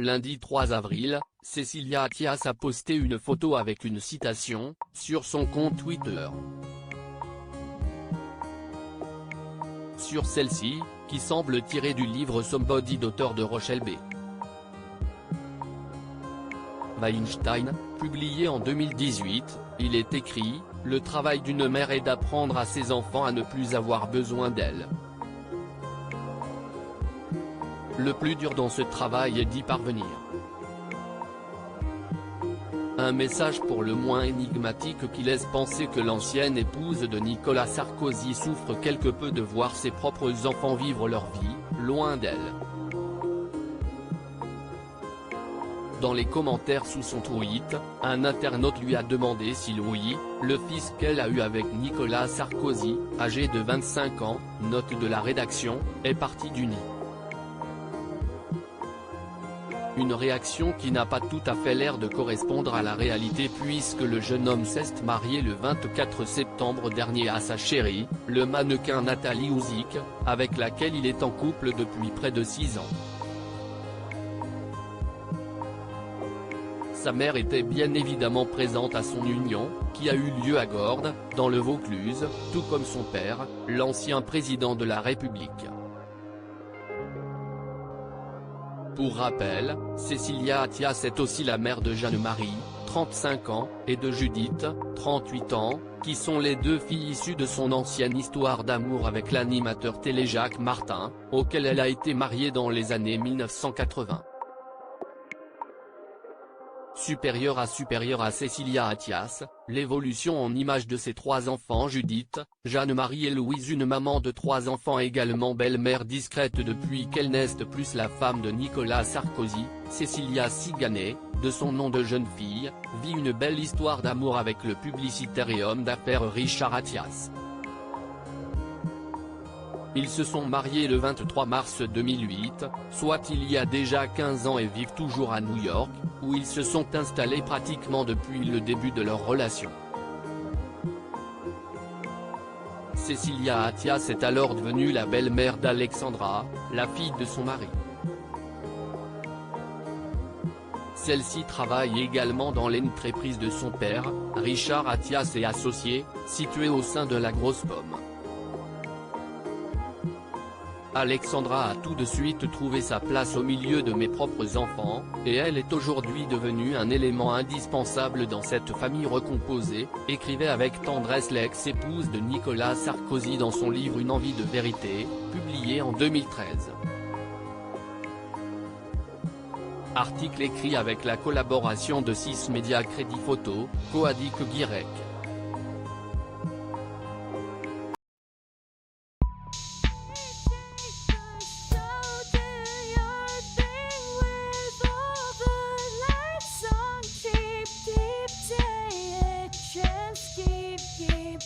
lundi 3 avril, Cécilia Attias a posté une photo avec une citation, sur son compte Twitter. Sur celle-ci, qui semble tirée du livre Somebody d'auteur de Rochelle B. Weinstein, publié en 2018, il est écrit « Le travail d'une mère est d'apprendre à ses enfants à ne plus avoir besoin d'elle. Le plus dur dans ce travail est d'y parvenir. » Un message pour le moins énigmatique qui laisse penser que l'ancienne épouse de Nicolas Sarkozy souffre quelque peu de voir ses propres enfants vivre leur vie, loin d'elle. Dans les commentaires sous son tweet, un internaute lui a demandé si Louis, le fils qu'elle a eu avec Nicolas Sarkozy, âgé de 25 ans, note de la rédaction, est parti du nid. Une réaction qui n'a pas tout à fait l'air de correspondre à la réalité puisque le jeune homme s'est marié le 24 septembre dernier à sa chérie, le mannequin Nathalie Ouzik, avec laquelle il est en couple depuis près de 6 ans. Sa mère était bien évidemment présente à son union, qui a eu lieu à Gordes, dans le Vaucluse, tout comme son père, l'ancien président de la République. Pour rappel, Cécilia Attias est aussi la mère de Jeanne-Marie, 35 ans, et de Judith, 38 ans, qui sont les deux filles issues de son ancienne histoire d'amour avec l'animateur télé Jacques Martin, auquel elle a été mariée dans les années 1980. Supérieure à Cécilia Attias, l'évolution en image de ses 3 enfants Judith, Jeanne-Marie et Louise, une maman de 3 enfants également belle-mère discrète depuis qu'elle n'est plus la femme de Nicolas Sarkozy, Cécilia Siganet, de son nom de jeune fille, vit une belle histoire d'amour avec le publicitaire et homme d'affaires Richard Attias. Ils se sont mariés le 23 mars 2008, soit il y a déjà 15 ans et vivent toujours à New York, où ils se sont installés pratiquement depuis le début de leur relation. Cécilia Attias est alors devenue la belle-mère d'Alexandra, la fille de son mari. Celle-ci travaille également dans l'entreprise de son père, Richard Attias et Associés, située au sein de la Grosse Pomme. Alexandra a tout de suite trouvé sa place au milieu de mes propres enfants, et elle est aujourd'hui devenue un élément indispensable dans cette famille recomposée, écrivait avec tendresse l'ex-épouse de Nicolas Sarkozy dans son livre Une envie de vérité, publié en 2013. Article écrit avec la collaboration de 6 médias Crédit Photo, Coadic Guirec. Keep